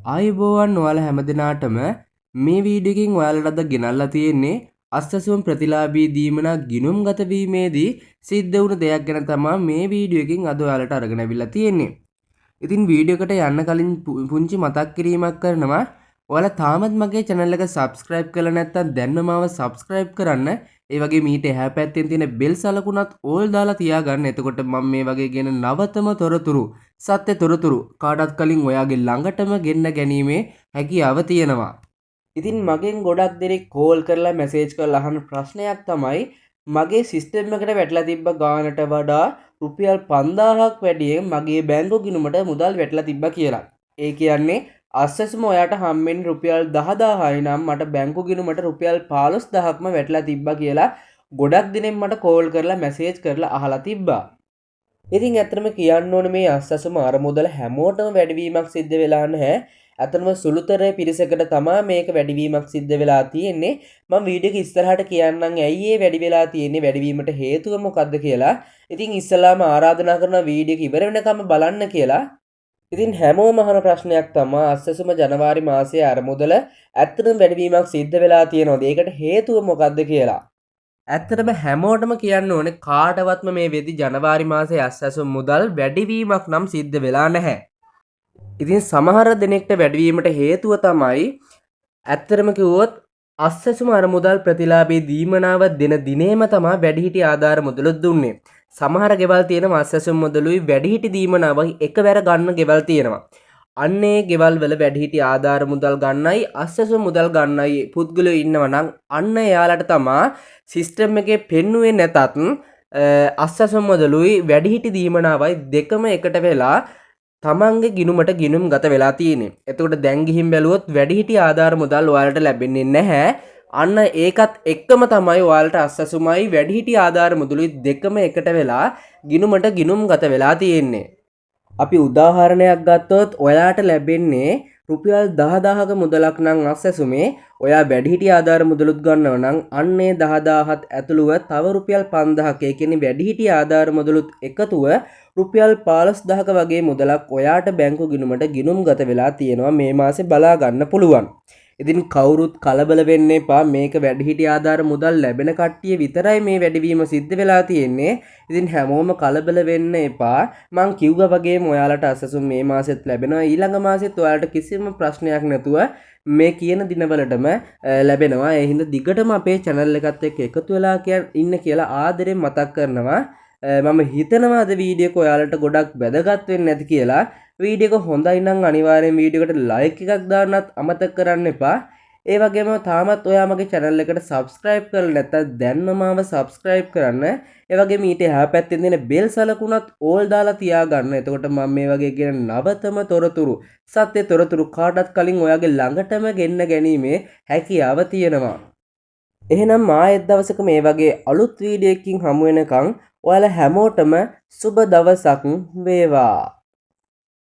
ආයුබෝවන් ඔයාලා හැමදෙනාටම මේ වීඩියෝ එකකින් ඔයාලට අද ගෙනල්ලා තියෙන්නේ අස්තසුවම් ප්‍රතිලාභී දීමනා ගිණුම්ගත වීමේදී සිද්ධ වුණු දෙයක් ගැන තමයි මේ වීඩියෝ එකකින් අද ඔයාලට අරගෙන අවිල්ලා තියෙන්නේ. ඉතින් වීඩියෝ එකට යන්න කලින් පුංචි මතක් කිරීමක් කරනවා. ඔයාලා තාමත් මගේ channel එක subscribe කරලා නැත්නම් දැන්ම මාව subscribe කරන්න. ඒ වගේ මීට එහා පැත්තෙන් තියෙන bell සලකුණත් all දාලා තියාගන්න. එතකොට මම මේ වගේ කියන නවතම තොරතුරු සත්‍ය තොරතුරු කාටත් කලින් ඔයාගේ ළඟටම ගෙන්න ගැනීමේ හැකියාව තියෙනවා. ඉතින් මගෙන් ගොඩක් දෙනෙක් කෝල් කරලා මැසේජ් කරලා අහන ප්‍රශ්නයක් තමයි මගේ සිස්ටම් එකට වැටලා තිබ්බ ගානට වඩා රුපියල් 5000ක් වැඩියෙන් මගේ බැංකු ගිණුමට මුදල් වැටලා තිබ්බා කියලා. ඒ කියන්නේ අස්සසම ඔයාට හම්බෙන්නේ රුපියල් 10000යි නම් මට බැංකු ගිණුමට රුපියල් 15000ක්ම වැටලා තිබ්බා කියලා ගොඩක් දිනෙන් මට කෝල් කරලා මැසේජ් කරලා අහලා තිබ්බා. ඉතින් ඇත්තටම කියන්න ඕනේ මේ අස්සසම අරමුදල හැමෝටම වැඩිවීමක් සිද්ධ වෙලා නැහැ. ඇත්තටම සුළුතර පිරිසකට තමයි මේක වැඩිවීමක් සිද්ධ වෙලා තියෙන්නේ. මම වීඩියෝ එක ඉස්සරහට කියන්නම් ඇයි ඒ වැඩි වෙලා තියෙන්නේ වැඩිවීමට හේතුව මොකක්ද කියලා. ඉතින් ඉස්සලාම ආරාධනා කරන වීඩියෝ එක ඉවර වෙනකම් බලන්න කියලා. ඉතින් හැමෝම අහන ප්‍රශ්නයක් තමයි අස්සසම ජනවාරි මාසයේ අරමුදල ඇත්තටම වැඩිවීමක් සිද්ධ වෙලා තියෙනවද? ඒකට හේතුව මොකක්ද කියලා. ඇත්තටම හැමෝටම කියන්න ඕනේ කාටවත්ම මේ වෙදි ජනවාරි මාසයේ අස්සසම මුදල් වැඩිවීමක් නම් සිද්ධ වෙලා නැහැ. ඉතින් සමහර දෙනෙක්ට වැඩිවීමට හේතුව තමයි ඇත්තටම කිව්වොත් අස්සසම අරමුදල් ප්‍රතිලාභී දීමනාව දෙන දිනේම තමයි වැඩිහිටි ආධාර මුදල දුන්නේ. සමහර ගෙවල් තියෙනවා අස්සසම මුදලුයි වැඩිහිටි දීමනාවයි එකවර ගන්න ගෙවල් තියෙනවා. අන්නේ ගෙවල් වල වැඩිහිටි ආධාර මුදල් ගන්නයි අස්සසම මුදල් ගන්නයි පුද්ගලයෝ ඉන්නවා නම් අන්න එයාලට තමයි සිස්ටම් එකේ පෙන්නුවේ නැතත් අස්සසම මුදලුයි වැඩිහිටි දීමනාවයි දෙකම එකට වෙලා තමන්ගේ ගිණුමට ගිණුම් ගත වෙලා තියෙන්නේ. එතකොට දැන් ගිහින් බැලුවොත් වැඩිහිටි ආධාර මුදල් ඔයාලට ලැබෙන්නේ නැහැ. අන්න ඒකත් එක්කම තමයි ඔයාලට අස්සසුමයි වැඩිහිටි ආධාර මුදලුයි දෙකම එකට වෙලා ගිණුමට ගිණුම් ගත වෙලා තියෙන්නේ. අපි උදාහරණයක් ගත්තොත් ඔයාට ලැබෙන්නේ රුපියල් 10000ක මුදලක් නම් අස්සසුමේ ඔයා වැඩිහිටි ආධාර මුදලුත් ගන්නව නම් අන්නේ 10000ත් ඇතුළුව තව රුපියල් 5000ක ඒ කියන්නේ වැඩිහිටි ආධාර මුදලුත් එකතුව රුපියල් 15000ක වගේ මුදලක් ඔයාට බැංකු ගිණුමට ගිණුම් ගත වෙලා තියෙනවා මේ මාසේ බලා ගන්න පුළුවන්. ඉතින් කවුරුත් කලබල වෙන්න එපා. මේක වැඩිහිටි ආධාර මුදල් ලැබෙන කට්ටිය විතරයි මේ වැඩිවීම සිද්ධ වෙලා තියෙන්නේ. ඉතින් හැමෝම කලබල වෙන්න එපා. මං කිව්වා වගේම ඔයාලට අස්සසුම් මේ මාසෙත් ලැබෙනවා. ඊළඟ මාසෙත් ඔයාලට කිසිම ප්‍රශ්නයක් නැතුව මේ කියන දිනවලටම ලැබෙනවා. ඒ හින්දා දිගටම අපේ channel එකත් එක්ක එකතු වෙලා ඉන්න කියලා ආදරෙන් මතක් කරනවා. මම හිතනවා අද වීඩියෝ එක ඔයාලට ගොඩක් වැදගත් වෙන්නේ නැති කියලා. වීඩියෝ එක හොඳයි නම් අනිවාර්යෙන් වීඩියෝ එකට ලයික් එකක් දාන්නත් අමතක කරන්න එපා. ඒ වගේම තාමත් ඔයා මගේ channel එකට subscribe කරලා නැත්නම් දැන්ම මාව subscribe කරන්න. ඒ වගේම ඊට එහා පැත්තේ තියෙන bell සලකුණත් all දාලා තියාගන්න. එතකොට මම මේ වගේ කියන නවතම තොරතුරු සත්‍ය තොරතුරු කාටත් කලින් ඔයාගේ ළඟටම ගෙන්න ගැනීමේ හැකියාව තියෙනවා. එහෙනම් ආයෙත් දවසක මේ වගේ අලුත් වීඩියෝ එකකින් හමු වෙනකන් ඔයාලා හැමෝටම සුබ දවසක් වේවා.